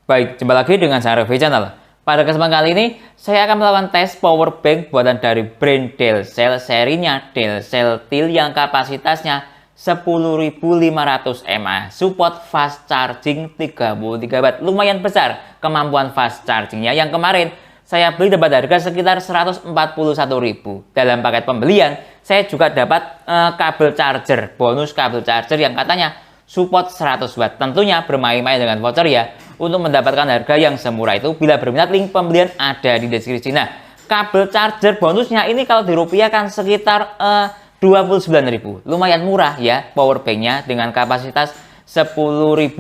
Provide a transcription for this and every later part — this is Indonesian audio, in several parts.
Baik, jumpa lagi dengan saya Revy Channel. Pada kesempatan kali ini, saya akan melakukan tes power bank buatan dari brand Delcel, serinya Delcel TIL yang kapasitasnya 10.500 mAh, support fast charging 33 watt. Lumayan besar kemampuan fast chargingnya. Yang kemarin saya beli dapat harga sekitar 141.000. Dalam paket pembelian, saya juga dapat kabel charger, bonus kabel charger yang katanya support 100 watt. Tentunya bermain-main dengan voucher ya. Untuk mendapatkan harga yang semurah itu, bila berminat, link pembelian ada di deskripsi. Nah, kabel charger bonusnya ini kalau dirupiahkan sekitar 29.000. Lumayan murah ya power banknya dengan kapasitas 10.500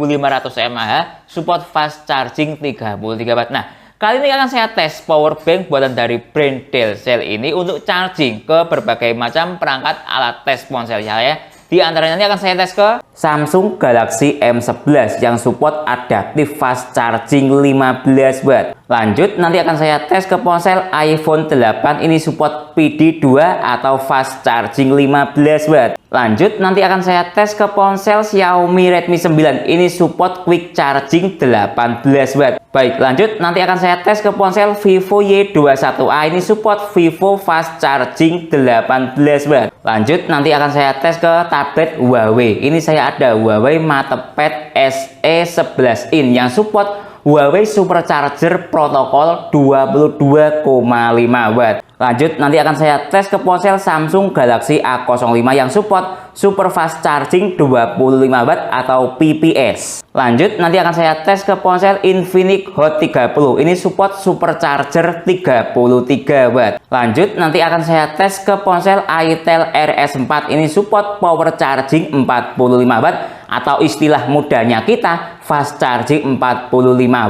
mAh, support fast charging 33 watt. Nah, kali ini akan saya tes power bank buatan dari brand Delcel ini untuk charging ke berbagai macam perangkat alat tes ponsel saya. Di antaranya nanti akan saya tes ke Samsung Galaxy M11 yang support adaptive fast charging 15 watt. Lanjut nanti akan saya tes ke ponsel iPhone 8, ini support PD2 atau fast charging 15 watt. Lanjut nanti akan saya tes ke ponsel Xiaomi Redmi 9, ini support quick charging 18 watt. Baik, lanjut nanti akan saya tes ke ponsel Vivo Y21A, ini support Vivo fast charging 18 watt. Lanjut nanti akan saya tes ke tablet Huawei, ini saya ada Huawei MatePad SE11 in yang support Huawei Supercharger protokol 22,5 watt. Lanjut nanti akan saya tes ke ponsel Samsung Galaxy A05 yang support super fast charging 25 watt atau PPS. Lanjut nanti akan saya tes ke ponsel Infinix Hot 30, ini support supercharger 33 watt. Lanjut nanti akan saya tes ke ponsel Itel RS4, ini support power charging 45 watt atau istilah mudahnya kita fast charging 45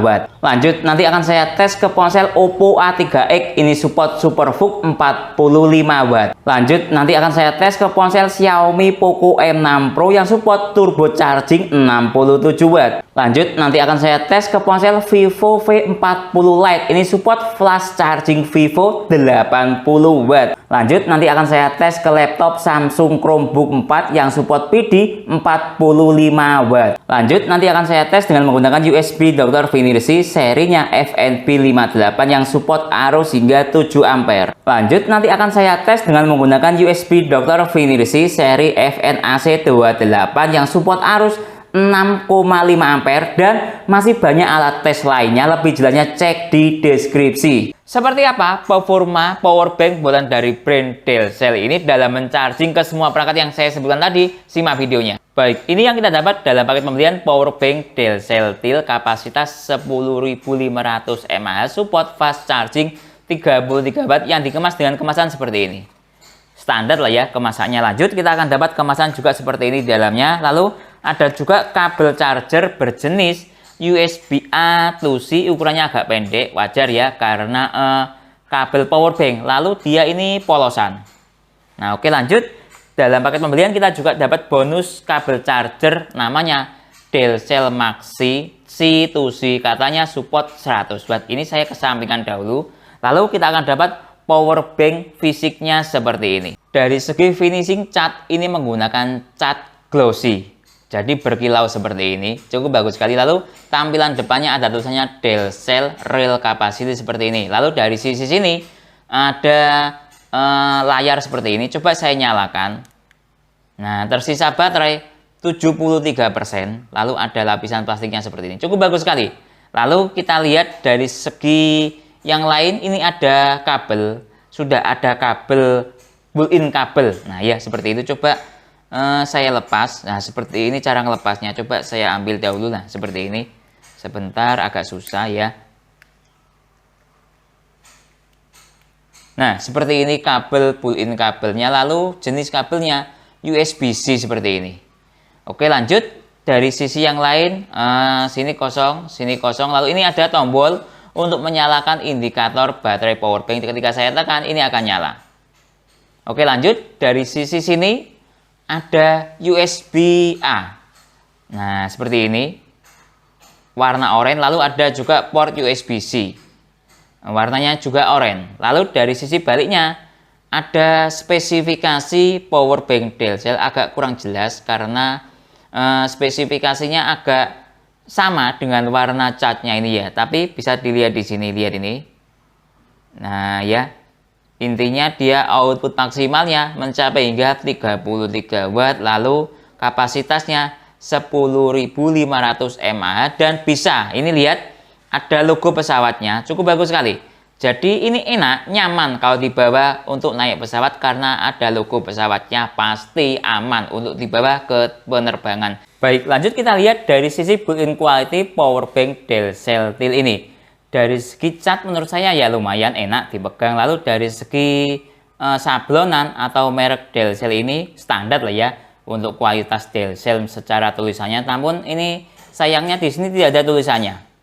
watt. Lanjut nanti akan saya tes ke ponsel Oppo A3X, ini support SuperVOOC 45 watt. Lanjut nanti akan saya tes ke ponsel Xiaomi Poco M6 Pro yang support turbo charging 67 watt. Lanjut nanti akan saya tes ke ponsel Vivo V40 Lite, ini support flash charging Vivo 80 watt. Lanjut nanti akan saya tes ke laptop Samsung Chromebook 4 yang support PD 45 watt. Lanjut nanti akan saya tes dengan menggunakan USB Dr. Finersi serinya FNP58 yang support arus hingga 7 ampere. Lanjut nanti akan saya tes dengan menggunakan USB Dr. Finersi seri FNAC28 yang support arus 6,5 ampere, dan masih banyak alat tes lainnya. Lebih jelasnya cek di deskripsi. Seperti apa performa power bank buatan dari brand Delcel ini dalam mencharging ke semua perangkat yang saya sebutkan tadi? Simak videonya. Baik, ini yang kita dapat dalam paket pembelian power bank Delcel TIL kapasitas 10.500 mAh, support fast charging 33 watt yang dikemas dengan kemasan seperti ini. Standar lah ya kemasannya. Lanjut kita akan dapat kemasan juga seperti ini di dalamnya. Lalu ada juga kabel charger berjenis USB-A to C, ukurannya agak pendek, wajar ya karena kabel power bank. Lalu dia ini polosan. Nah oke, lanjut dalam paket pembelian kita juga dapat bonus kabel charger namanya Delcel Maxi C to C, katanya support 100 watt. Ini saya kesampingkan dahulu. Lalu kita akan dapat power bank fisiknya seperti ini. Dari segi finishing cat ini menggunakan cat glossy, jadi berkilau seperti ini, cukup bagus sekali. Lalu tampilan depannya ada tulisannya Delcel Real Capacity seperti ini. Lalu dari sisi sini ada layar seperti ini. Coba saya nyalakan. Nah, tersisa baterai 73%. Lalu ada lapisan plastiknya seperti ini. Cukup bagus sekali. Lalu kita lihat dari segi yang lain, ini ada kabel. Sudah ada kabel built-in kabel. Nah ya seperti itu. Coba saya lepas. Nah seperti ini cara ngelepasnya. Coba saya ambil dahulu. Nah seperti ini. Sebentar, agak susah ya. Nah seperti ini kabel built-in kabelnya. Lalu jenis kabelnya USB-C seperti ini. Oke, lanjut dari sisi yang lain. Sini kosong, sini kosong. Lalu ini ada tombol untuk menyalakan indikator baterai power bank. Ketika saya tekan ini akan nyala. Oke, lanjut dari sisi sini ada USB-A. Nah, seperti ini. Warna oranye. Lalu ada juga port USB-C. Warnanya juga oranye. Lalu dari sisi baliknya ada spesifikasi power bank Delcel. Agak kurang jelas karena spesifikasinya agak sama dengan warna catnya ini ya, tapi bisa dilihat di sini, lihat ini. Nah ya, intinya dia output maksimalnya mencapai hingga 33 watt, lalu kapasitasnya 10.500 mAh dan bisa, ini lihat ada logo pesawatnya, cukup bagus sekali. Jadi ini enak, nyaman kalau dibawa untuk naik pesawat karena ada logo pesawatnya, pasti aman untuk dibawa ke penerbangan. Baik, lanjut kita lihat dari sisi built-in quality powerbank Dell Celtil ini. Dari segi cat menurut saya ya lumayan enak dipegang. Lalu dari segi sablonan atau merek Dell Cell ini standar lah ya untuk kualitas Dell Cell secara tulisannya. Namun ini sayangnya di sini tidak ada tulisannya.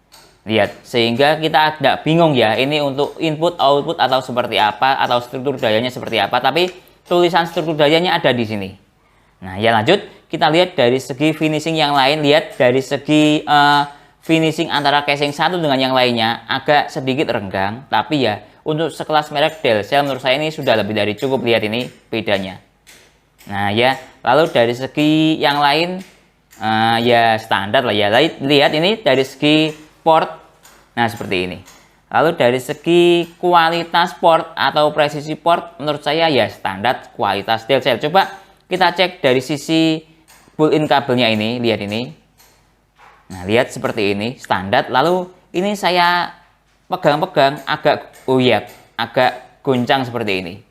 Lihat, sehingga kita agak bingung ya, ini untuk input, output atau seperti apa, atau struktur dayanya seperti apa, tapi tulisan struktur dayanya ada di sini. Nah ya lanjut, kita lihat dari segi finishing yang lain, lihat dari segi finishing antara casing satu dengan yang lainnya agak sedikit renggang, tapi ya untuk sekelas merek Dell Cell menurut saya ini sudah lebih dari cukup, lihat ini bedanya. Nah ya, lalu dari segi yang lain ya standar lah ya, lihat ini dari segi port, nah seperti ini. Lalu dari segi kualitas port atau presisi port menurut saya ya standar kualitas Dell Cell. Coba kita cek dari sisi pull-in kabelnya ini, lihat ini. Nah lihat seperti ini standar. Lalu ini saya pegang-pegang agak agak goncang seperti ini.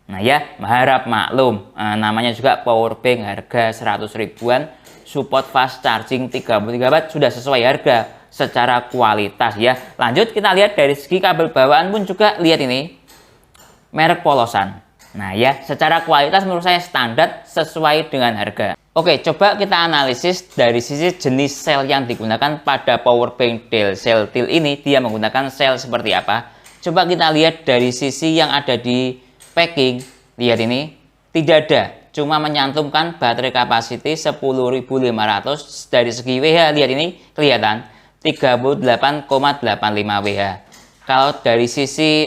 Nah ya, harap maklum, namanya juga powerbank harga 100 ribuan, support fast charging 33 watt, sudah sesuai harga secara kualitas ya. Lanjut kita lihat dari segi kabel bawaan pun juga, lihat ini merek Polosan. Nah ya, secara kualitas menurut saya standar sesuai dengan harga. Oke, coba kita analisis dari sisi jenis sel yang digunakan pada powerbank Dell Celtil ini, dia menggunakan sel seperti apa. Coba kita lihat dari sisi yang ada di packing, lihat ini tidak ada, cuma menyantumkan baterai kapasiti 10.500. Dari segi WH lihat ini kelihatan 38,85 Wh. Kalau dari sisi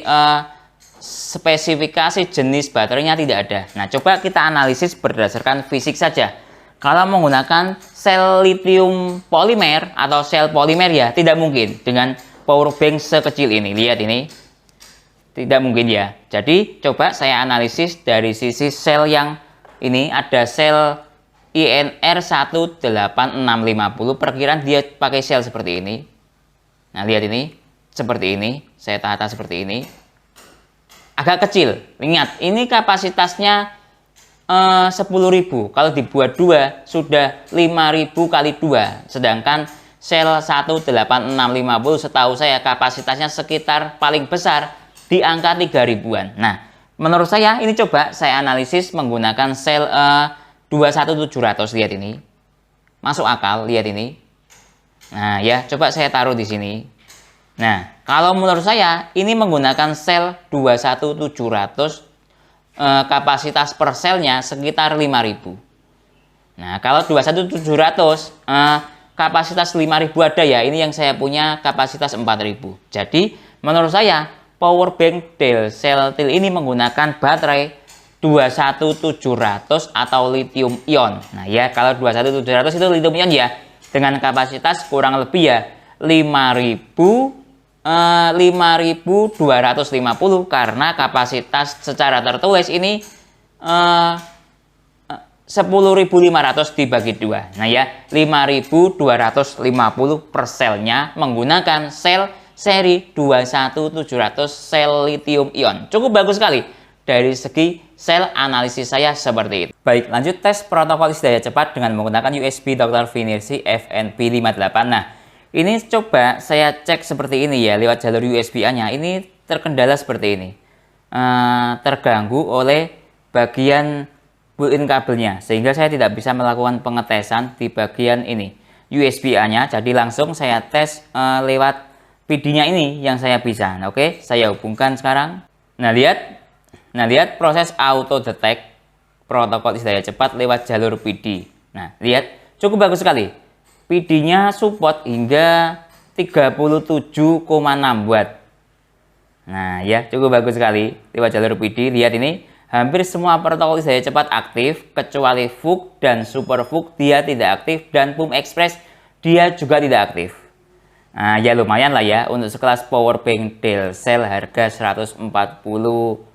spesifikasi jenis baterainya tidak ada. Nah coba kita analisis berdasarkan fisik saja. Kalau menggunakan sel lithium polimer atau sel polimer ya tidak mungkin dengan powerbank sekecil ini. Lihat ini tidak mungkin ya. Jadi coba saya analisis dari sisi sel yang ini, ada sel INR 18650, perkiraan dia pakai sel seperti ini. Nah lihat ini seperti ini, saya tata seperti ini, agak kecil. Ingat ini kapasitasnya 10.000, kalau dibuat 2 sudah 5.000 kali 2, sedangkan sel 18650 setahu saya kapasitasnya sekitar paling besar di angka 3.000-an. Nah menurut saya ini coba saya analisis menggunakan sel 21700, lihat ini masuk akal, lihat ini. Nah ya, coba saya taruh di sini. Nah kalau menurut saya ini menggunakan sel 21700, kapasitas per selnya sekitar 5.000. Nah kalau 21700 kapasitas 5.000 ada ya, ini yang saya punya kapasitas 4.000. Jadi menurut saya powerbank Dell Celtil ini menggunakan baterai 21700 atau lithium ion. Nah ya, kalau 21700 itu lithium ion ya, dengan kapasitas kurang lebih ya 5250, karena kapasitas secara tertulis ini 10.500 dibagi 2. Nah ya, 5.250 per selnya menggunakan sel seri 21700 sel lithium ion. Cukup bagus sekali dari segi sel, analisis saya seperti itu. Baik, lanjut tes protokol isi daya cepat dengan menggunakan USB Dr. Vinirsi FNP58. Nah, ini coba saya cek seperti ini ya, lewat jalur USB-A-nya. Ini terkendala seperti ini. Terganggu oleh bagian built-in kabelnya, sehingga saya tidak bisa melakukan pengetesan di bagian ini USB-A-nya. Jadi langsung saya tes lewat PD-nya ini yang saya bisa. Nah, oke, saya hubungkan sekarang. Nah, lihat proses auto detect protokol isi daya cepat lewat jalur PD. Nah, lihat cukup bagus sekali. PD-nya support hingga 37,6 watt. Nah, ya cukup bagus sekali lewat jalur PD. Lihat ini, hampir semua protokol isi daya cepat aktif kecuali VOOC dan Super VOOC dia tidak aktif, dan PUM Express dia juga tidak aktif. Nah, ya lumayan lah ya untuk sekelas power bank Delcel harga 140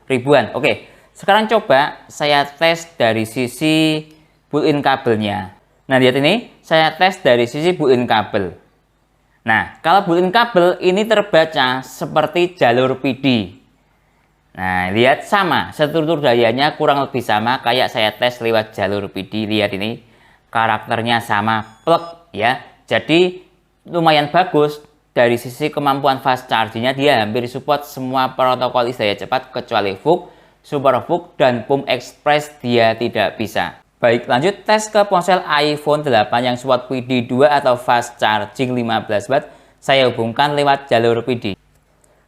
ribuan. Oke, sekarang coba saya tes dari sisi built-in kabelnya. Nah, lihat ini, saya tes dari sisi built-in kabel. Nah, kalau built-in kabel ini terbaca seperti jalur PD. Nah, lihat sama, struktur dayanya kurang lebih sama kayak saya tes lewat jalur PD. Lihat ini, karakternya sama, plug ya. Jadi lumayan bagus dari sisi kemampuan fast chargingnya, dia hampir support semua protokol daya cepat kecuali VOOC, Super VOOC, dan PUM Express dia tidak bisa. Baik, lanjut tes ke ponsel iPhone 8 yang support PD 2 atau fast charging 15 watt. Saya hubungkan lewat jalur PD.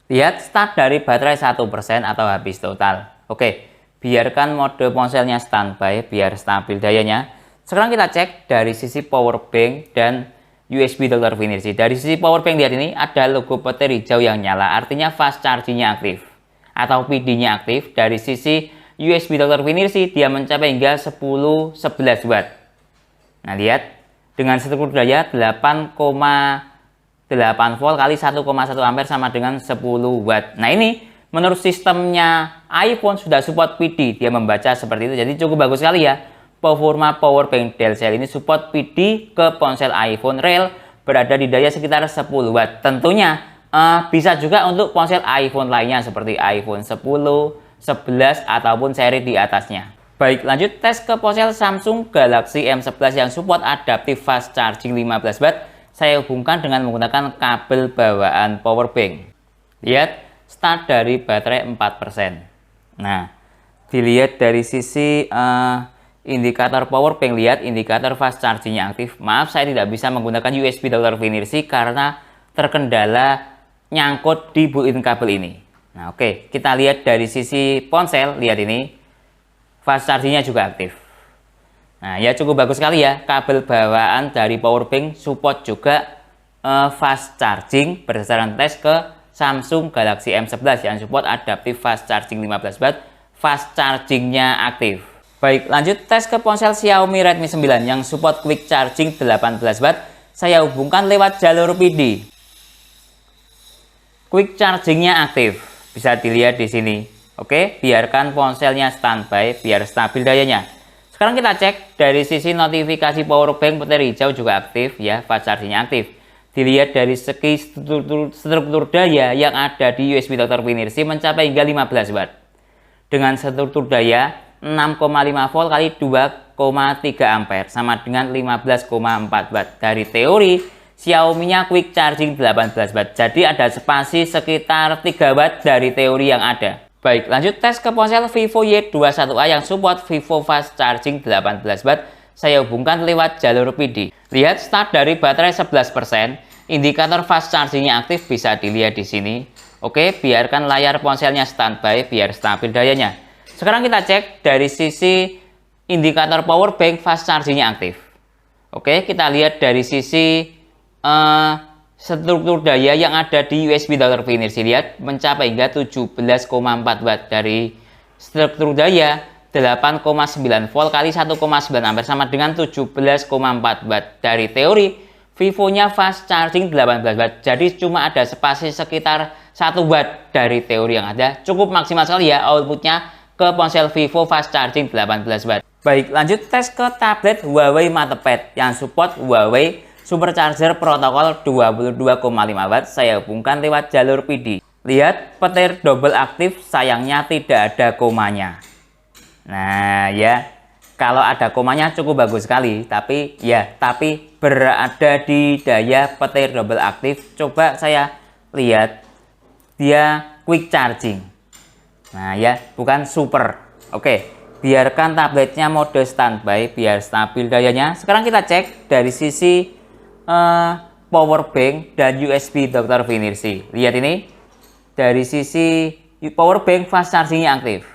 Lihat start dari baterai 1% atau habis total. Oke, biarkan mode ponselnya standby biar stabil dayanya. Sekarang kita cek dari sisi power bank dan USB Dr. Finissi. Dari sisi power bank lihat ini ada logo petir hijau yang nyala, artinya fast chargingnya aktif atau PD-nya aktif. Dari sisi USB Dr. Finissi dia mencapai hingga 10-11 watt. Nah, lihat dengan struktur daya 8,8 volt kali 1,1 ampere sama dengan 10 watt. Nah, ini menurut sistemnya iPhone sudah support PD, dia membaca seperti itu. Jadi cukup bagus sekali ya. Performa power bank Delcel ini support PD ke ponsel iPhone real berada di daya sekitar 10 watt. Tentunya bisa juga untuk ponsel iPhone lainnya seperti iPhone 10, 11 ataupun seri di atasnya. Baik, lanjut tes ke ponsel Samsung Galaxy M11 yang support adaptive fast charging 15 watt. Saya hubungkan dengan menggunakan kabel bawaan power bank. Lihat start dari baterai 4%. Nah, dilihat dari sisi indikator power bank, lihat indikator fast chargingnya aktif. Maaf, saya tidak bisa menggunakan USB Dr. Finissi karena terkendala nyangkut di built-in kabel ini. Nah, oke, kita lihat dari sisi ponsel, lihat ini fast chargingnya juga aktif. Nah, ya cukup bagus sekali ya, kabel bawaan dari powerbank support juga fast charging berdasarkan tes ke Samsung Galaxy M11 yang support adaptive fast charging 15 watt, fast chargingnya aktif. Baik, lanjut tes ke ponsel Xiaomi Redmi 9 yang support quick charging 18 watt. Saya hubungkan lewat jalur PD. Quick chargingnya aktif, bisa dilihat di sini. Oke, biarkan ponselnya standby biar stabil dayanya. Sekarang kita cek dari sisi notifikasi power bank petir hijau juga aktif ya, fast chargingnya aktif. Dilihat dari segi struktur daya yang ada di USB Dr. Finissi mencapai hingga 15 watt. Dengan struktur daya 6,5 volt kali 2,3 ampere sama dengan 15,4 watt. Dari teori Xiaomi-nya quick charging 18 watt. Jadi ada spasi sekitar 3 watt dari teori yang ada. Baik, lanjut tes ke ponsel Vivo Y21A yang support Vivo Fast Charging 18 watt. Saya hubungkan lewat jalur PD. Lihat start dari baterai 11%. Indikator fast chargingnya aktif bisa dilihat di sini. Oke, biarkan layar ponselnya standby biar stabil dayanya. Sekarang kita cek dari sisi indikator power bank fast chargingnya aktif. Oke, kita lihat dari sisi struktur daya yang ada di USB Dr. Finissi, lihat mencapai hingga 17,4 watt. Dari struktur daya 8,9 volt kali 1,9 ampere sama dengan 17,4 watt. Dari teori Vivo-nya fast charging 18 watt, jadi cuma ada spasi sekitar 1 watt dari teori yang ada. Cukup maksimal sekali ya outputnya ke ponsel Vivo fast charging 18 watt. Baik, lanjut tes ke tablet Huawei MatePad yang support Huawei Supercharger protokol 22,5 watt. Saya hubungkan lewat jalur PD. Lihat petir double aktif, sayangnya tidak ada komanya. Nah ya, kalau ada komanya cukup bagus sekali, tapi berada di daya petir double aktif. Coba saya lihat, dia quick charging. Nah ya, bukan super. Oke, biarkan tabletnya mode standby biar stabil dayanya. Sekarang kita cek dari sisi power bank dan USB Dr. Finissi. Lihat ini, dari sisi power bank fast chargingnya aktif.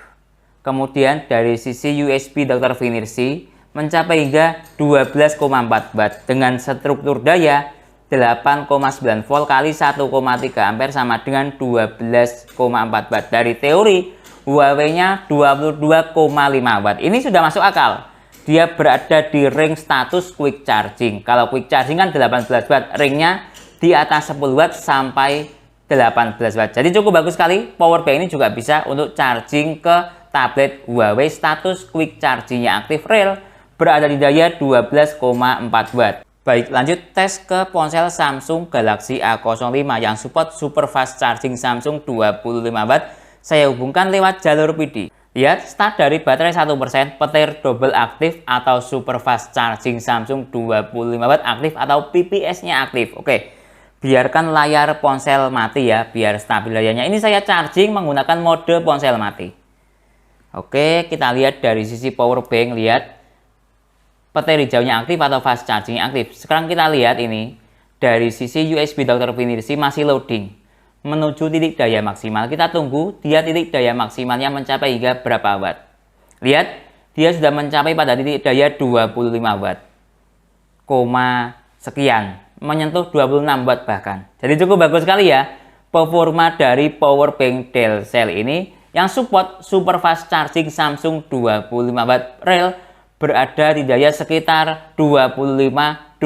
Kemudian dari sisi USB Dr. Finissi mencapai hingga 12,4 watt dengan struktur daya 8,9 volt kali 1,3 ampere sama dengan 12,4 watt. Dari teori Huawei-nya 22,5 watt. Ini sudah masuk akal. dia berada di ring status quick charging. Kalau quick charging kan 18 watt, ringnya di atas 10 watt sampai 18 watt. Jadi cukup bagus sekali. Power bank ini juga bisa untuk charging ke tablet Huawei. Status quick chargingnya aktif, real, berada di daya 12,4 watt. Baik, lanjut tes ke ponsel Samsung Galaxy A05 yang support super fast charging Samsung 25 watt. Saya hubungkan lewat jalur PD. Lihat, start dari baterai 1%, petir double aktif atau super fast charging Samsung 25 watt aktif atau PPS-nya aktif. Oke, biarkan layar ponsel mati ya, biar stabil layarnya. Ini saya charging menggunakan mode ponsel mati. Oke, kita lihat dari sisi power bank, lihat petir hijaunya aktif atau fast charging aktif. Sekarang kita lihat ini dari sisi USB Dr. Vinirsi masih loading menuju titik daya maksimal. Kita tunggu dia titik daya maksimalnya mencapai hingga berapa watt. Lihat, dia sudah mencapai pada titik daya 25 watt, sekian, menyentuh 26 watt bahkan. Jadi cukup bagus sekali ya performa dari power bank Telcel ini yang support super fast charging Samsung 25 watt real, berada di daya sekitar 25-26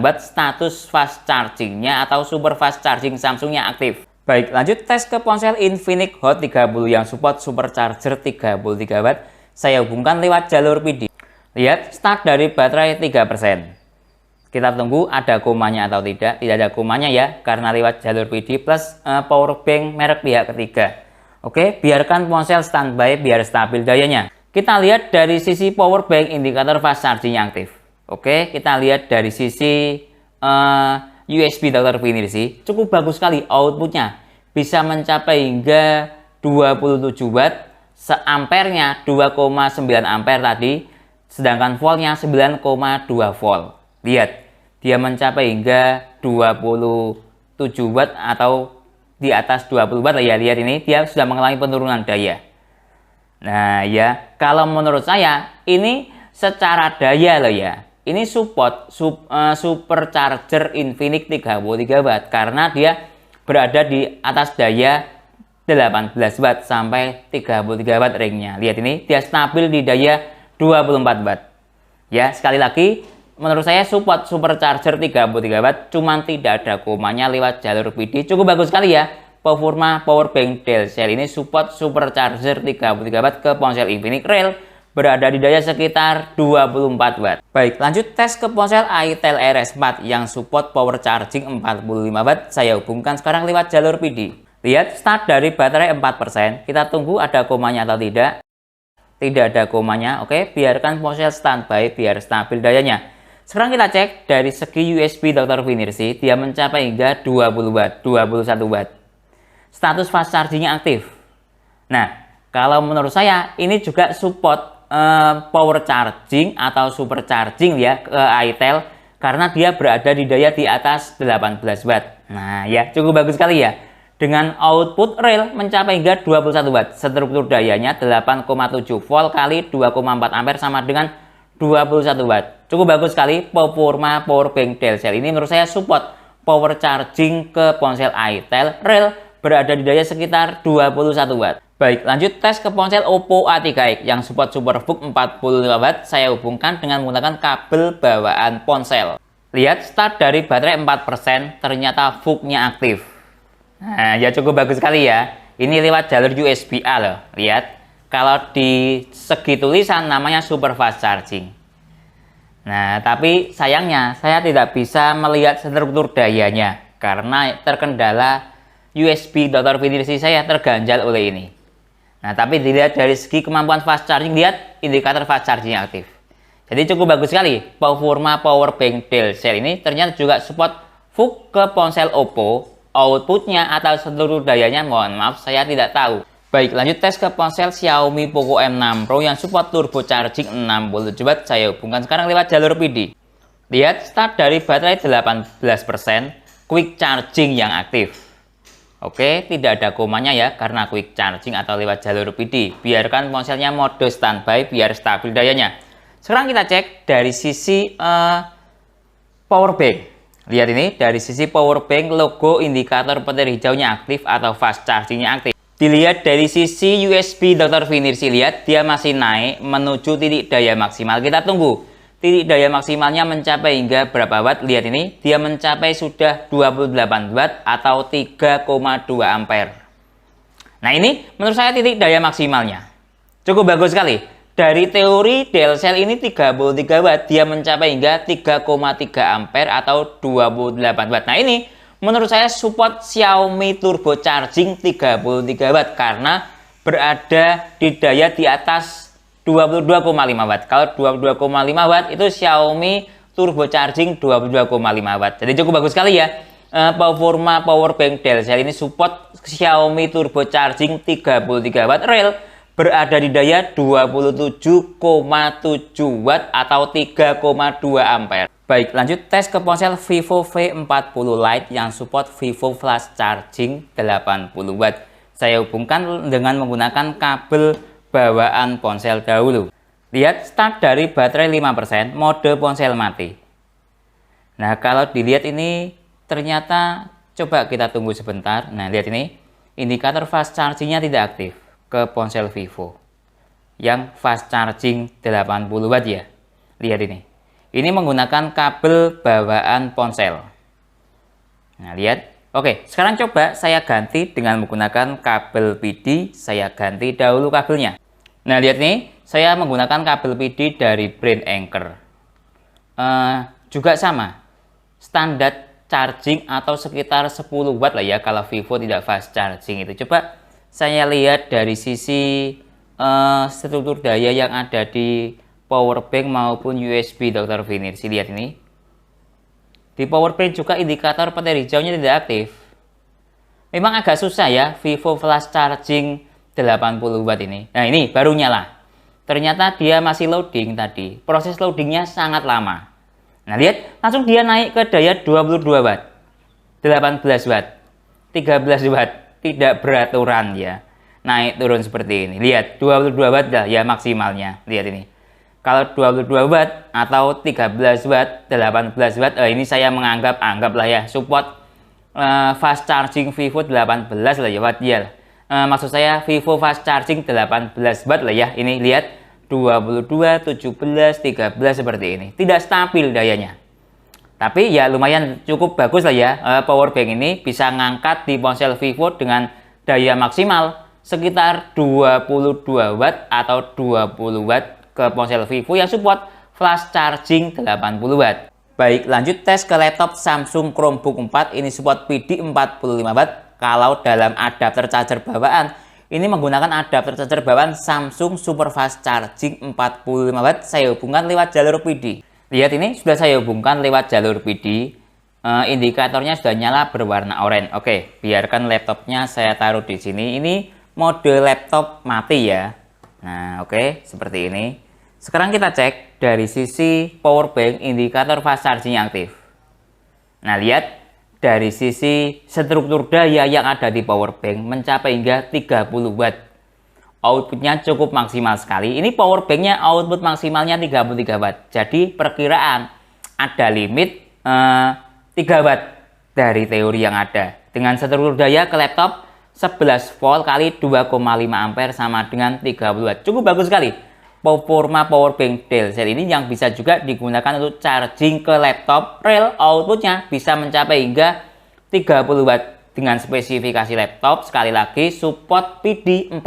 watt. Status fast chargingnya atau super fast charging Samsungnya aktif. Baik, lanjut tes ke ponsel Infinix Hot 30 yang support supercharger 33 watt. Saya hubungkan lewat jalur PD. Lihat, start dari baterai 3%. Kita tunggu ada komanya atau tidak. Tidak ada komanya ya, karena lewat jalur PD plus power bank merek pihak ketiga. Oke, biarkan ponsel standby biar stabil dayanya. Kita lihat dari sisi power bank indikator fast charging aktif. Oke, kita lihat dari sisi USB Dr. Vinirsi, cukup bagus sekali outputnya. Bisa mencapai hingga 27 watt, seampernya 2,9 ampere tadi, sedangkan voltnya 9,2 volt. Lihat, dia mencapai hingga 27 watt atau di atas 20 watt ya. Lihat ini, dia sudah mengalami penurunan daya. Nah ya, kalau menurut saya ini secara daya loh ya, ini support supercharger Infinix 33 watt karena dia berada di atas daya 18 watt sampai 33 watt ringnya. Lihat ini, dia stabil di daya 24 watt. Ya, sekali lagi menurut saya support supercharger 33 watt, cuman tidak ada komanya lewat jalur PD. Cukup bagus sekali ya performa power bank Telcel ini support supercharger 33 watt ke ponsel Infinix real, berada di daya sekitar 24 watt. Baik, lanjut tes ke ponsel Itel RS4 yang support power charging 45 watt. Saya hubungkan sekarang lewat jalur PD. Lihat, start dari baterai 4%. Kita tunggu ada komanya atau tidak. Tidak ada komanya. Oke, biarkan ponsel standby biar stabil dayanya. Sekarang kita cek dari segi USB Dr. Vinirsi, dia mencapai hingga 20 watt, 21 watt. Status fast chargingnya aktif. Nah, kalau menurut saya ini juga support power charging atau super charging ya ke Itel karena dia berada di daya di atas 18 watt. Nah ya, cukup bagus sekali ya. Dengan output real mencapai hingga 21 watt. Struktur dayanya 8,7 volt kali 2,4 ampere sama dengan 21 watt. Cukup bagus sekali performa power bank Telcel ini. Menurut saya support power charging ke ponsel Itel real, berada di daya sekitar 21 watt. Baik, lanjut tes ke ponsel Oppo A3X yang support SuperVOOC 45 watt. Saya hubungkan dengan menggunakan kabel bawaan ponsel. Lihat, start dari baterai 4%, ternyata VOOC-nya aktif. Nah, ya cukup bagus sekali ya. Ini lewat jalur USB-A loh. Lihat, kalau di segi tulisan namanya super fast charging. Nah, tapi sayangnya saya tidak bisa melihat struktur dayanya karena terkendala USB Dr. Vinirsi saya terganjal oleh ini. Nah, tapi dilihat dari segi kemampuan fast charging, lihat indikator fast charging aktif. Jadi cukup bagus sekali performa power bank Telcel ini. Ternyata juga support VOOC ke ponsel Oppo. Outputnya atau seluruh dayanya mohon maaf saya tidak tahu. Baik, lanjut tes ke ponsel Xiaomi Poco M6 Pro yang support turbo charging 67 watt. Saya hubungkan sekarang lewat jalur PD. Lihat, start dari baterai 18%, quick charging yang aktif. Oke, tidak ada komanya ya karena quick charging atau lewat jalur PD. Biarkan ponselnya mode standby biar stabil dayanya. Sekarang kita cek dari sisi power bank. Lihat ini, dari sisi power bank logo indikator petir hijaunya aktif atau fast chargingnya aktif. Dilihat dari sisi USB Dr. Vinirsi, lihat dia masih naik menuju titik daya maksimal. Kita tunggu titik daya maksimalnya mencapai hingga berapa watt. Lihat ini, dia mencapai sudah 28 watt atau 3,2 ampere. Nah ini menurut saya titik daya maksimalnya. Cukup bagus sekali. Dari teori DL cell ini 33 watt, dia mencapai hingga 3,3 ampere atau 28 watt. Nah ini menurut saya support Xiaomi Turbo Charging 33 watt karena berada di daya di atas 22,5 watt. Kalau 22,5 watt itu Xiaomi Turbo Charging 22,5 watt. Jadi cukup bagus sekali ya. Performa powerbank DL cell ini support Xiaomi Turbo Charging 33 watt real berada di daya 27,7 watt atau 3,2 ampere. Baik, lanjut tes ke ponsel Vivo V40 Lite yang support Vivo Flash Charging 80 watt. Saya hubungkan dengan menggunakan kabel bawaan ponsel dahulu. Lihat start dari baterai 5%, mode ponsel mati. Nah, kalau dilihat ini ternyata coba kita tunggu sebentar. Nah, lihat ini, indikator fast chargingnya tidak aktif ke ponsel Vivo yang fast charging 80 watt ya. Lihat ini. Ini menggunakan kabel bawaan ponsel. Nah, lihat. Oke, sekarang coba saya ganti dengan menggunakan kabel PD. Saya ganti dahulu kabelnya. Nah, lihat nih, saya menggunakan kabel PD dari brand Anker. Juga sama. Standar charging atau sekitar 10 watt lah ya kalau Vivo tidak fast charging itu. Coba saya lihat dari sisi struktur daya yang ada di powerbank maupun USB Dr. Vinirsi. Lihat ini. Di powerbank juga indikator petir hijaunya tidak aktif. Memang agak susah ya Vivo Flash Charging 80 watt ini. Nah ini baru nyala. Ternyata dia masih loading tadi. Proses loadingnya sangat lama. Nah lihat, langsung dia naik ke daya 22 watt, 18 watt, 13 watt, tidak beraturan ya. Naik turun seperti ini. Lihat, 22 watt dah ya maksimalnya. Lihat ini. Kalau 22 watt atau 13 watt, 18 watt, ini saya anggaplah ya support fast charging Vivo 18 lah ya watt ya. Maksud saya Vivo fast charging 18 watt lah ya. Ini lihat 22, 17, 13 seperti ini. Tidak stabil dayanya. Tapi ya lumayan cukup bagus lah ya. Powerbank ini bisa ngangkat di ponsel Vivo dengan daya maksimal sekitar 22 watt atau 20 watt ke ponsel Vivo yang support flash charging 80 watt. Baik, lanjut tes ke laptop Samsung Chromebook 4. Ini support PD 45 watt. Kalau dalam adapter charger bawaan, ini menggunakan adapter charger bawaan Samsung Super Fast Charging 45 watt. Saya hubungkan lewat jalur PD. Lihat ini sudah saya hubungkan lewat jalur PD. Indikatornya sudah nyala berwarna oranye. Oke, biarkan laptopnya saya taruh di sini. Ini mode laptop mati ya. Nah, oke, seperti ini. Sekarang kita cek dari sisi powerbank indikator fast charging aktif. Nah, lihat. Dari sisi struktur daya yang ada di powerbank mencapai hingga 30 watt. Outputnya cukup maksimal sekali. Ini powerbanknya output maksimalnya 33 watt. Jadi perkiraan ada limit 3 watt dari teori yang ada. Dengan struktur daya ke laptop 11 volt kali 2,5 ampere sama dengan 30 watt. Cukup bagus sekali. Performa powerbank DL cell ini yang bisa juga digunakan untuk charging ke laptop real, outputnya bisa mencapai hingga 30 watt dengan spesifikasi laptop. Sekali lagi support PD 45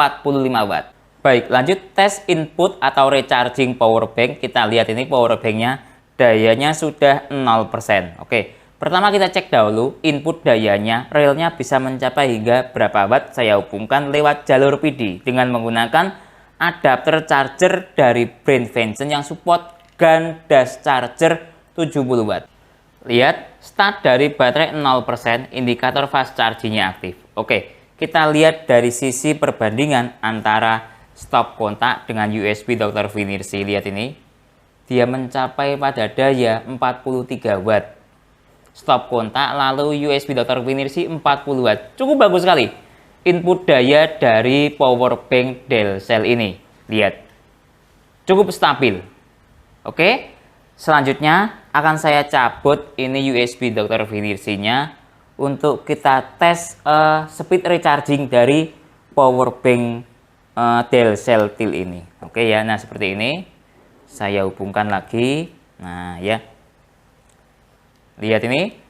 watt. Baik, lanjut tes input atau recharging powerbank. Kita lihat ini powerbanknya dayanya sudah 0%. Oke, pertama kita cek dahulu input dayanya realnya bisa mencapai hingga berapa watt. Saya hubungkan lewat jalur PD dengan menggunakan adapter charger dari brand Venson yang support gandas charger 70 watt. Lihat, start dari baterai 0%, indikator fast chargingnya aktif. Oke, kita lihat dari sisi perbandingan antara stop kontak dengan USB Dr. Vinirsi. Lihat ini, dia mencapai pada daya 43 watt. Stop kontak lalu USB Dr. Vinirsi 40 watt. Cukup bagus sekali input daya dari powerbank DL cell ini. Lihat, cukup stabil. Oke, selanjutnya akan saya cabut ini USB Dr. Vinirsi-nya untuk kita tes speed recharging dari power bank Dell Celtil ini. Oke ya, nah seperti ini. Saya hubungkan lagi. Nah ya, lihat ini.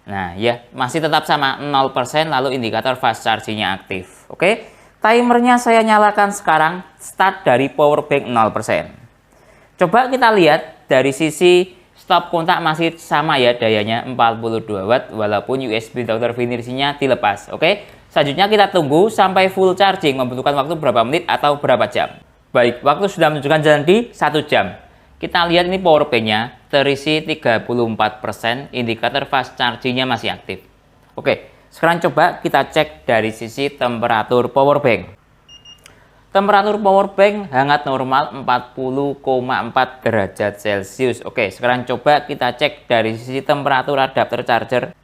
Nah ya, masih tetap sama 0%, lalu indikator fast charging-nya aktif. Oke, timernya saya nyalakan sekarang, start dari power bank 0%. Coba kita lihat dari sisi stop kontak masih sama ya, dayanya 42 watt walaupun USB Dr. Finishing-nya dilepas. Oke, selanjutnya kita tunggu sampai full charging, membutuhkan waktu berapa menit atau berapa jam. Baik, waktu sudah menunjukkan jalan di 1 jam. Kita lihat ini power bank-nya terisi 34%, indikator fast charging-nya masih aktif. Oke, sekarang coba kita cek dari sisi temperatur power bank. Temperatur power bank hangat normal 40,4 derajat Celcius. Oke, sekarang coba kita cek dari sisi temperatur adapter charger.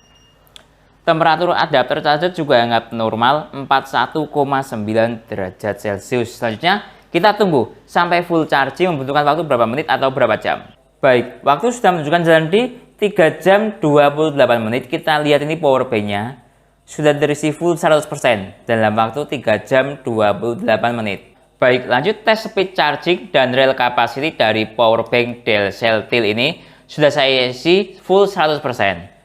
Temperatur adapter charger juga hangat normal 41,9 derajat Celcius. Selanjutnya kita tunggu sampai full charging, membutuhkan waktu berapa menit atau berapa jam. Baik, waktu sudah menunjukkan jalan di 3 jam 28 menit. Kita lihat ini power bank-nya sudah terisi full 100% dalam waktu 3 jam 28 menit. Baik, lanjut tes speed charging dan real capacity dari power bank Dell Celtil ini sudah saya isi full 100%.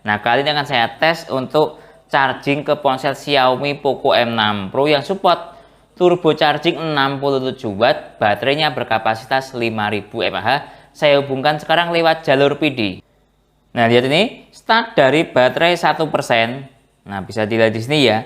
Nah, kali ini akan saya tes untuk charging ke ponsel Xiaomi Poco M6 Pro yang support turbo charging 67 watt, baterainya berkapasitas 5000 mAh. Saya hubungkan sekarang lewat jalur PD. Nah, lihat ini, start dari baterai 1%. Nah, bisa dilihat di sini ya.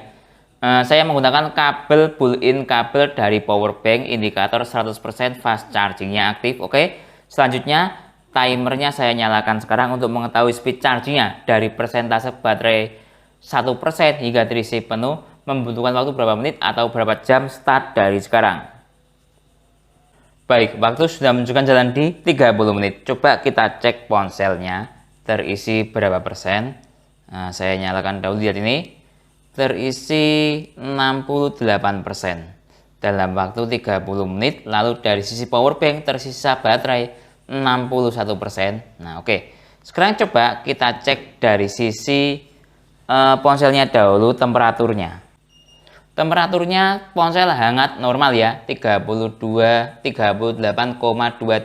Saya menggunakan kabel built-in kabel dari power bank, indikator 100% fast chargingnya aktif. Oke, selanjutnya timernya saya nyalakan sekarang untuk mengetahui speed chargingnya dari persentase baterai 1% hingga terisi penuh. Membutuhkan waktu berapa menit atau berapa jam start dari sekarang. Baik, waktu sudah menunjukkan jalan di 30 menit. Coba kita cek ponselnya terisi berapa persen. Nah, saya nyalakan dahulu, lihat ini. Terisi 68% dalam waktu 30 menit. Lalu dari sisi power bank tersisa baterai 61%. Nah, oke. Sekarang coba kita cek dari sisi ponselnya dahulu, temperaturnya. Temperaturnya ponsel hangat normal ya, 38,2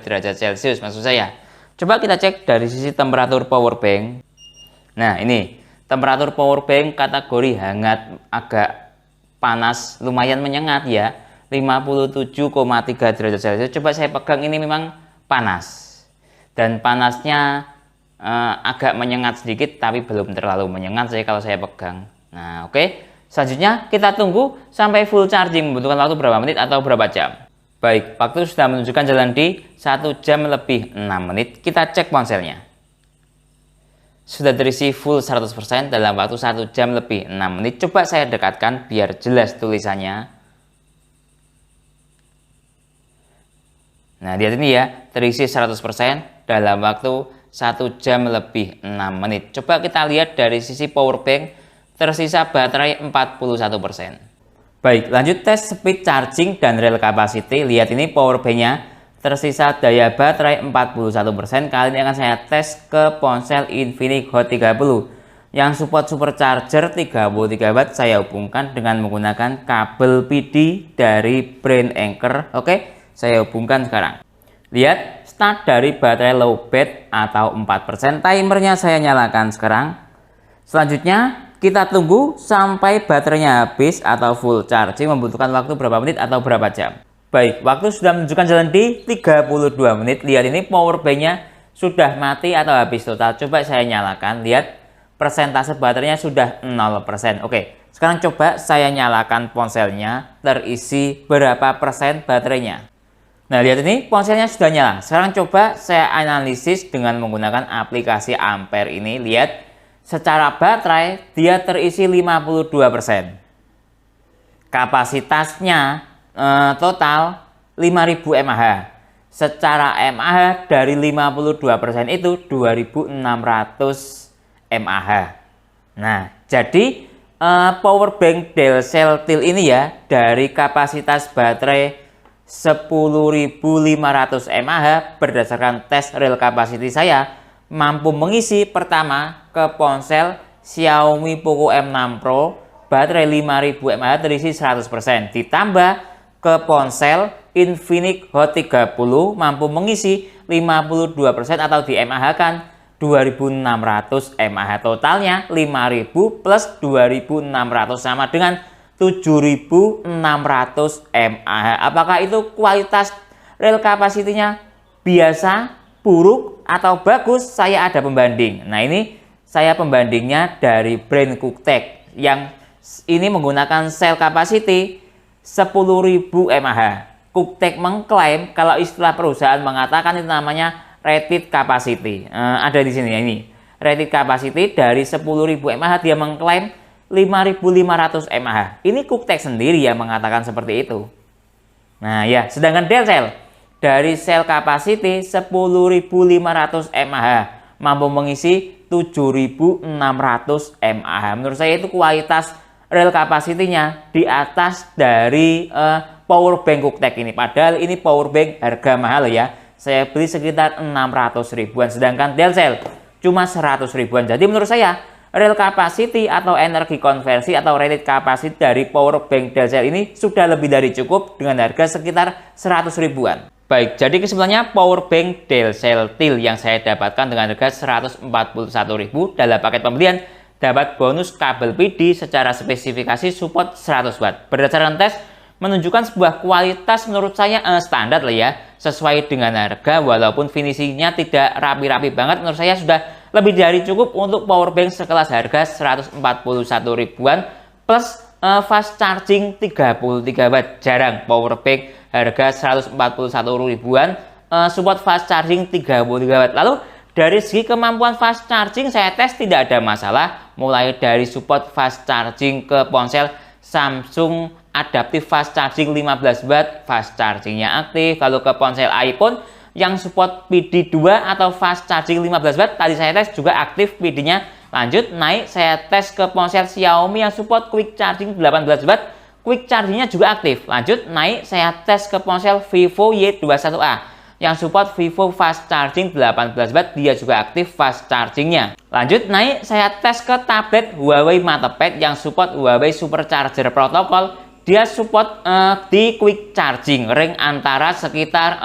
derajat Celcius maksud saya. Coba kita cek dari sisi temperatur power bank. Nah, ini temperatur power bank kategori hangat, agak panas, lumayan menyengat ya, 57,3 derajat Celcius. Coba saya pegang, ini memang panas. Dan panasnya agak menyengat sedikit, tapi belum terlalu menyengat kalau saya pegang. Nah, oke. Selanjutnya kita tunggu sampai full charging, membutuhkan waktu berapa menit atau berapa jam. Baik, waktu sudah menunjukkan jalan di 1 jam lebih 6 menit. Kita cek ponselnya. Sudah terisi full 100% dalam waktu 1 jam lebih 6 menit. Coba saya dekatkan biar jelas tulisannya. Nah, lihat ini ya, terisi 100% dalam waktu 1 jam lebih 6 menit. Coba kita lihat dari sisi power bank, tersisa baterai 41%. Baik, lanjut tes speed charging dan real capacity. Lihat ini power bank-nya tersisa daya baterai 41%. Kali ini akan saya tes ke ponsel Infinix Hot 30 yang support supercharger 33 watt. Saya hubungkan dengan menggunakan kabel PD dari brand Anker. Oke, saya hubungkan sekarang. Lihat, start dari baterai low bat atau 4%. Timernya saya nyalakan sekarang. Selanjutnya kita tunggu sampai baterainya habis atau full charging, membutuhkan waktu berapa menit atau berapa jam. Baik, waktu sudah menunjukkan jalan di 32 menit. Lihat ini power bank-nya sudah mati atau habis total. Coba saya nyalakan, lihat persentase baterainya sudah 0%. Oke, sekarang coba saya nyalakan ponselnya, terisi berapa persen baterainya. Nah, lihat ini ponselnya sudah nyala. Sekarang coba saya analisis dengan menggunakan aplikasi Ampere ini. Lihat, secara baterai dia terisi 52%. Kapasitasnya total 5000 mAh. Secara mAh dari 52% itu 2600 mAh. Nah, jadi power bank Dell Celtil ini ya, dari kapasitas baterai 10.500 mAh berdasarkan tes real capacity saya mampu mengisi pertama ke ponsel Xiaomi Poco M6 Pro baterai 5000 mAh terisi 100%, ditambah ke ponsel Infinix Hot 30 mampu mengisi 52% atau di mAh kan 2600 mAh. Totalnya 5000 plus 2600 sama dengan 7600 mAh. Apakah itu kualitas rel kapasitinya biasa, buruk, atau bagus? Saya ada pembanding. Nah, ini saya pembandingnya dari brand Cooktek yang ini menggunakan sel capacity 10.000 mAh. Cooktek mengklaim kalau istilah perusahaan mengatakan itu namanya rated capacity. Ada di sini ya, ini rated capacity dari 10.000 mAh dia mengklaim 5.500 mAh. Ini Cooktek sendiri yang mengatakan seperti itu. Nah ya, sedangkan Delcel dari sel capacity 10.500 mAh mampu mengisi 7.600 mAh. Menurut saya itu kualitas rel kapasitinya di atas dari power bank Cooktek ini. Padahal ini power bank harga mahal ya. Saya beli sekitar 600 ribuan. Sedangkan Delcel cuma 100 ribuan. Jadi menurut saya rel capacity atau energi konversi atau rated capacity dari power bank Delcel ini sudah lebih dari cukup dengan harga sekitar 100 ribuan. Baik, jadi kesimpulannya power bank Delcel TIL yang saya dapatkan dengan harga 141.000 dalam paket pembelian dapat bonus kabel PD secara spesifikasi support 100 watt. Berdasarkan tes menunjukkan sebuah kualitas menurut saya standar lah ya, sesuai dengan harga walaupun finishingnya tidak rapi-rapi banget. Menurut saya sudah lebih dari cukup untuk power bank sekelas harga 141 ribuan plus fast charging 33 watt. Jarang power bank harga 141 ribuan support fast charging 33 watt. Lalu dari segi kemampuan fast charging saya tes tidak ada masalah, mulai dari support fast charging ke ponsel Samsung adaptif fast charging 15 watt, fast chargingnya aktif. Lalu ke ponsel iPhone yang support PD 2 atau fast charging 15 watt, tadi saya tes juga aktif PD-nya. Lanjut naik saya tes ke ponsel Xiaomi yang support quick charging 18 watt, quick chargingnya juga aktif. Lanjut naik saya tes ke ponsel Vivo Y21A yang support Vivo fast charging 18 watt, dia juga aktif fast chargingnya. Lanjut naik saya tes ke tablet Huawei MatePad yang support Huawei Supercharger protokol, dia support di quick charging ring antara sekitar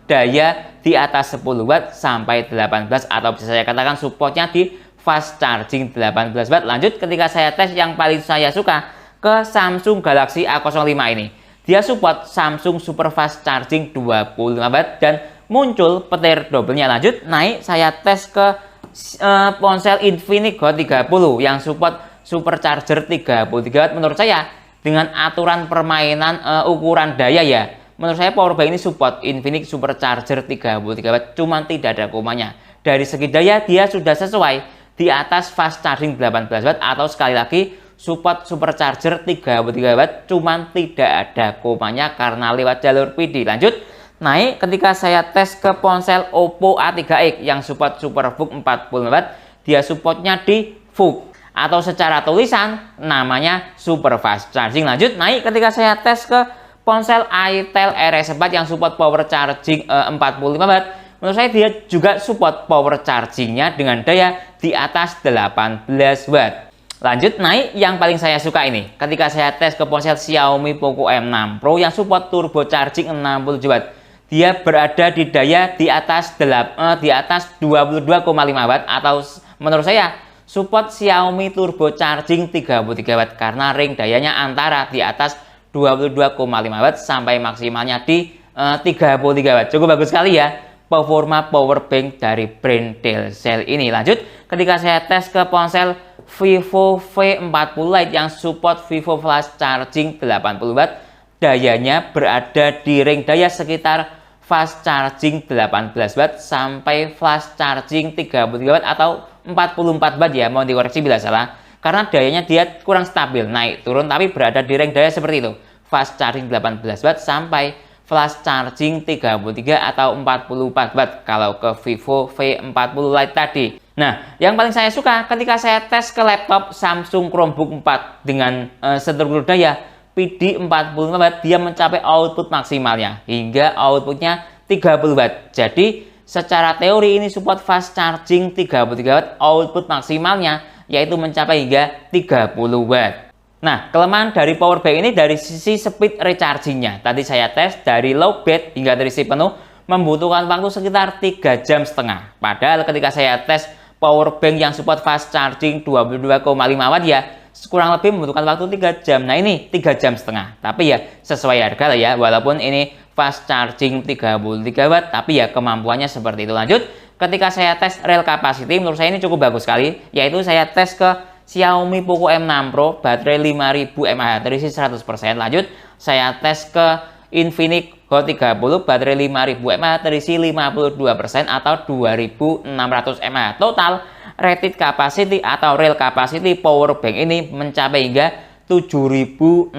daya di atas 10 watt sampai 18 atau bisa saya katakan supportnya di fast charging 18 watt. Lanjut ketika saya tes yang paling saya suka ke Samsung Galaxy A05 ini. Dia support Samsung Super Fast Charging 25 watt dan muncul petir double-nya. Lanjut naik saya tes ke ponsel Infinix Hot 30 yang support supercharger 33 watt. Menurut saya dengan aturan permainan ukuran daya ya, menurut saya powerbank ini support Infinix supercharger 33 watt, cuman tidak ada komanya. Dari segi daya dia sudah sesuai di atas fast charging 18 watt atau sekali lagi support supercharger 33 watt, cuman tidak ada komanya karena lewat jalur PD. Lanjut naik ketika saya tes ke ponsel Oppo A3x yang support SuperVOOC 40 watt, dia supportnya di VOOC atau secara tulisan namanya super fast charging. Lanjut naik ketika saya tes ke ponsel Itel RS4 yang support power charging 45 watt, menurut saya dia juga support power chargingnya dengan daya di atas 18 watt. Lanjut naik yang paling saya suka ini ketika saya tes ke ponsel Xiaomi Poco M6 Pro yang support turbo charging 67 watt. Dia berada di daya di atas 22,5 watt atau menurut saya support Xiaomi turbo charging 33 watt karena ring dayanya antara di atas 22,5 watt sampai maksimalnya di 33 watt. Cukup bagus sekali ya performa power bank dari brand Delcel ini. Lanjut ketika saya tes ke ponsel Vivo V40 Lite yang support Vivo Flash Charging 80 watt, dayanya berada di ring daya sekitar fast charging 18 watt sampai flash charging 33 watt atau 44 watt ya, mau dikoreksi bila salah karena dayanya dia kurang stabil naik turun, tapi berada di ring daya seperti itu, fast charging 18 watt sampai flash charging 33 atau 44 watt kalau ke Vivo V40 Lite tadi. Nah, yang paling saya suka ketika saya tes ke laptop Samsung Chromebook 4 dengan struktur daya PD 45 watt, dia mencapai output maksimalnya hingga outputnya 30 watt. Jadi, secara teori ini support fast charging 33 watt, output maksimalnya yaitu mencapai hingga 30 watt. Nah, kelemahan dari power bank ini dari sisi speed recharging-nya. Tadi saya tes dari low bat hingga terisi penuh membutuhkan waktu sekitar 3,5 jam. Padahal ketika saya tes power bank yang support fast charging 22,5 watt ya kurang lebih membutuhkan waktu 3 jam. Nah, ini 3,5 jam. Tapi ya sesuai harga lah ya. Walaupun ini fast charging 33 watt, tapi ya kemampuannya seperti itu. Lanjut, ketika saya tes rail capacity menurut saya ini cukup bagus sekali, yaitu saya tes ke Xiaomi Poco M6 Pro baterai 5000 mAh terisi 100%. Lanjut, saya tes ke Infinix Hot 30 baterai 5000 mAh terisi 52% atau 2600 mAh. Total rated capacity atau rail capacity power bank ini mencapai hingga 7600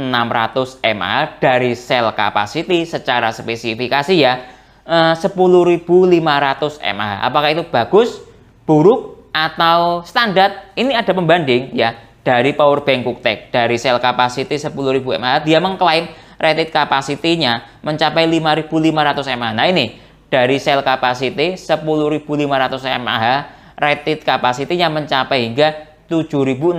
mAh dari cell capacity secara spesifikasi ya 10.500 mAh. Apakah itu bagus, buruk, atau standar? Ini ada pembanding ya dari power bank Cooktek. Dari cell capacity 10.000 mAh dia mengklaim rated capacity-nya mencapai 5.500 mAh. Nah, ini dari cell capacity 10.500 mAh rated capacity-nya mencapai hingga 7.600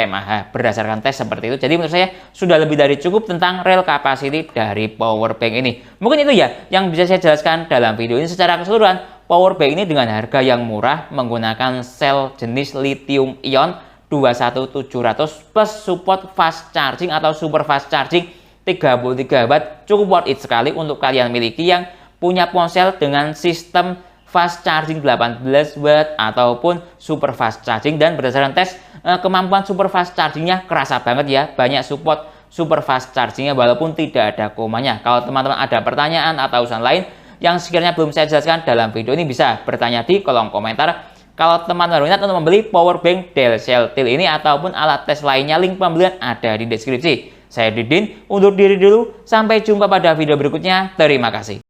mAh berdasarkan tes seperti itu. Jadi menurut saya sudah lebih dari cukup tentang rail capacity dari power bank ini. Mungkin itu ya yang bisa saya jelaskan dalam video ini secara keseluruhan. Power bank ini dengan harga yang murah menggunakan sel jenis lithium ion 21700 plus support fast charging atau super fast charging 33 watt cukup worth it sekali untuk kalian miliki yang punya ponsel dengan sistem fast charging 18 watt ataupun super fast charging. Dan berdasarkan tes kemampuan super fast chargingnya kerasa banget ya, banyak support super fast chargingnya walaupun tidak ada komanya. Kalau teman-teman ada pertanyaan atau urusan lain yang sekiranya belum saya jelaskan dalam video ini bisa bertanya di kolom komentar. Kalau teman-teman berminat untuk membeli power bank Dell Celtil ini ataupun alat tes lainnya, link pembelian ada di deskripsi. Saya Didin, undur diri dulu, sampai jumpa pada video berikutnya. Terima kasih.